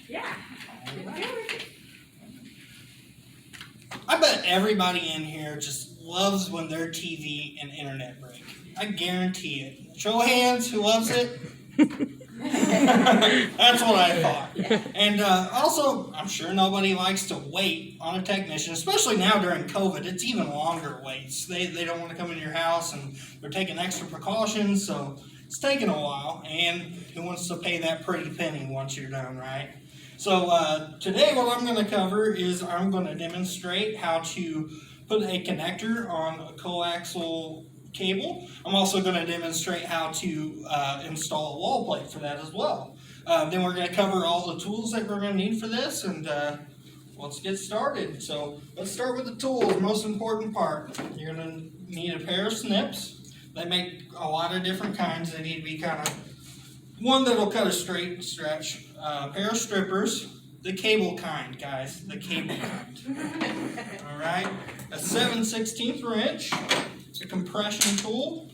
Yeah. I bet everybody in here just loves when their TV and internet break. I guarantee it. Show of hands, who loves it? That's what I thought. And also, I'm sure nobody likes to wait on a technician, especially now during COVID. It's even longer waits. They don't want to come in your house, and they're taking extra precautions, so it's taking a while. And who wants to pay that pretty penny once you're done, right? So today what I'm going to cover is I'm going to demonstrate how to put a connector on a coaxial cable. I'm also going to demonstrate how to install a wall plate for that as well. Then we're going to cover all the tools that we're going to need for this, and let's get started. So let's start with the tools, most important part. You're going to need a pair of snips. They make a lot of different kinds. They need to be kind of one that'll cut a straight stretch. A pair of strippers, the cable kind, guys, the cable kind. All right, a 7/16 wrench, a compression tool,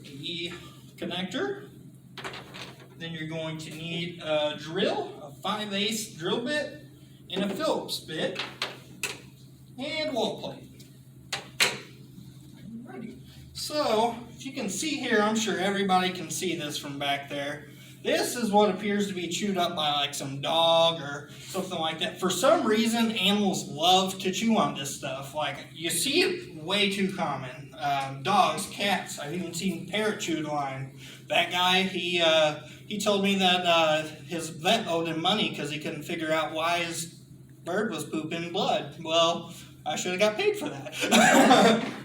the connector. Then you're going to need a drill, a 5/8 drill bit, and a Phillips bit, and wall plate. Alrighty. So, if you can see here, I'm sure everybody can see this from back there. This is what appears to be chewed up by like some dog or something like that. For some reason, animals love to chew on this stuff. Like, you see it way too common. Dogs, cats, I've even seen parrot chew the line. That guy, he told me that his vet owed him money because he couldn't figure out why his bird was pooping blood. Well, I should have got paid for that.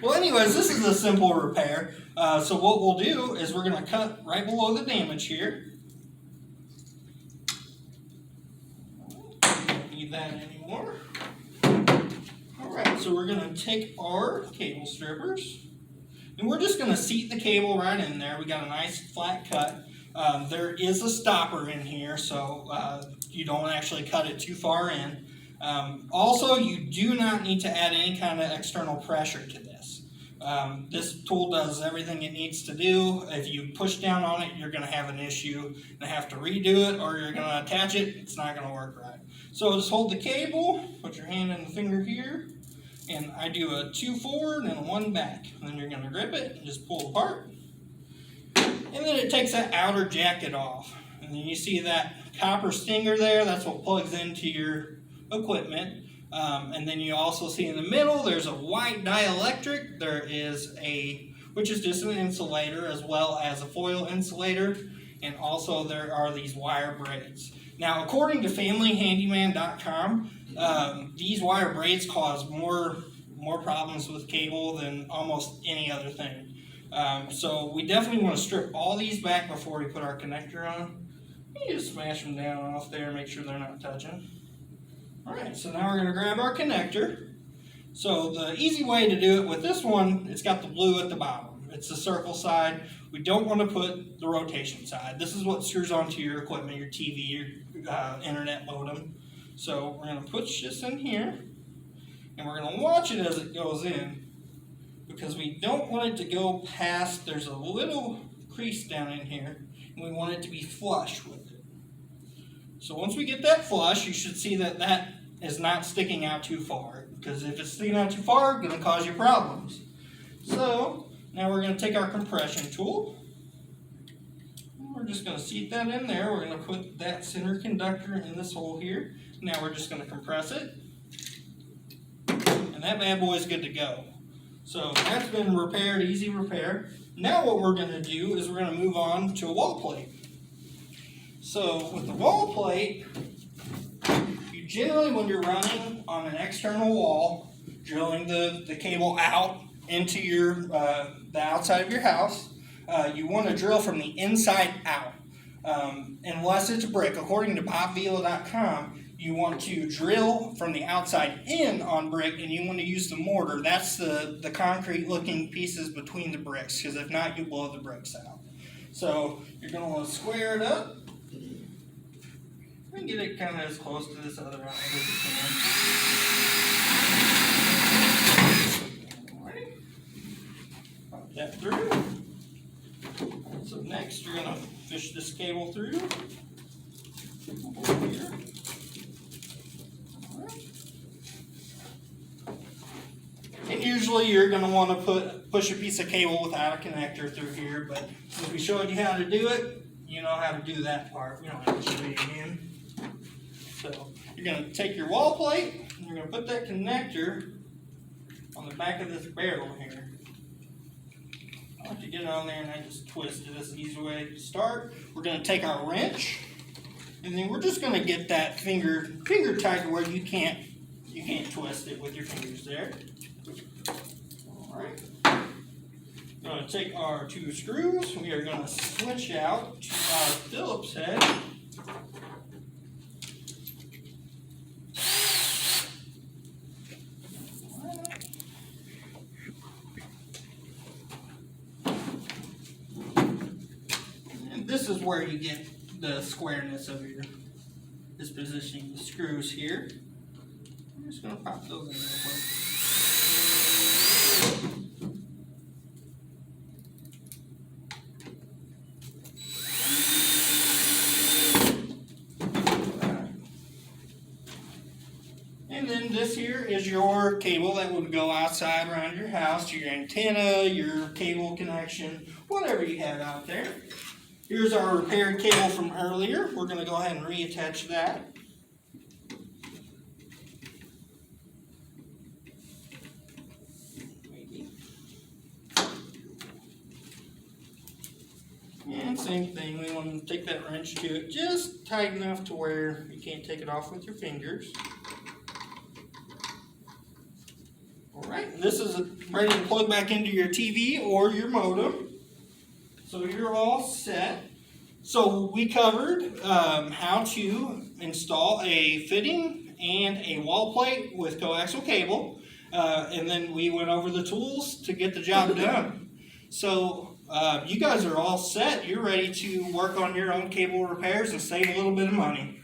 Well, anyways, this is a simple repair. So what we'll do is we're going to cut right below the damage here. Don't need that anymore. Alright, so we're going to take our cable strippers, and we're just going to seat the cable right in there. We got a nice flat cut. There is a stopper in here, so you don't actually cut it too far in. Also, you do not need to add any kind of external pressure to this. This tool does everything it needs to do. If you push down on it, you're going to have an issue and have to redo it, or you're going to attach it. It's not going to work right. So just hold the cable, put your hand and the finger here, and I do a 2 forward and a 1 back. And then you're going to grip it and just pull apart. And then it takes that outer jacket off. And then you see that copper stinger there, that's what plugs into your equipment. And then you also see in the middle there's a white dielectric. There is which is just an insulator, as well as a foil insulator. And also there are these wire braids. Now, according to FamilyHandyman.com, these wire braids cause more problems with cable than almost any other thing. So we definitely want to strip all these back before we put our connector on. You just smash them down off there, make sure they're not touching. Alright, so now we're going to grab our connector. So the easy way to do it with this one, it's got the blue at the bottom. It's the circle side. We don't want to put the rotation side. This is what screws onto your equipment, your TV, your internet modem. So we're going to push this in here, and we're going to watch it as it goes in, because we don't want it to go past, there's a little crease down in here, and we want it to be flush with it. So once we get that flush, you should see that that is not sticking out too far, because if it's sticking out too far, it's going to cause you problems. So now we're going to take our compression tool. We're just going to seat that in there. We're going to put that center conductor in this hole here. Now we're just going to compress it. And that bad boy is good to go. So that's been repaired, easy repair. Now what we're going to do is we're going to move on to a wall plate. So with the wall plate, you generally, when you're running on an external wall, drilling the cable out into the outside of your house, you want to drill from the inside out. Unless it's brick, according to BobVila.com, you want to drill from the outside in on brick, and you want to use the mortar. That's the concrete looking pieces between the bricks, because if not, you blow the bricks out. So you're going to want to square it up and get it kind of as close to this other eye as you can. Alright. Pop that through. So next you're going to fish this cable through. usually you're going to want to push a piece of cable without a connector through here, but if we showed you how to do it, you know how to do that part. We don't have to show you again. So you're going to take your wall plate and you're going to put that connector on the back of this barrel here. I like to get it on there and I just twist it. That's the easy way to start. We're going to take our wrench and then we're just going to get that finger tight to where you can't twist it with your fingers there. Alright. We're going to take our 2 screws. We are going to switch out to our Phillips head. And this is where you get the squareness of this positioning. The screws here. I'm just going to pop those in real quick. And then this here is your cable that would go outside around your house, your antenna, your cable connection, whatever you have out there. Here's our repaired cable from earlier. We're going to go ahead and reattach that. And same thing, we want to take that wrench to it just tight enough to where you can't take it off with your fingers. Alright, this is ready to plug back into your TV or your modem. So you're all set. So we covered how to install a fitting and a wall plate with coaxial cable. And then we went over the tools to get the job done. So you guys are all set. You're ready to work on your own cable repairs and save a little bit of money.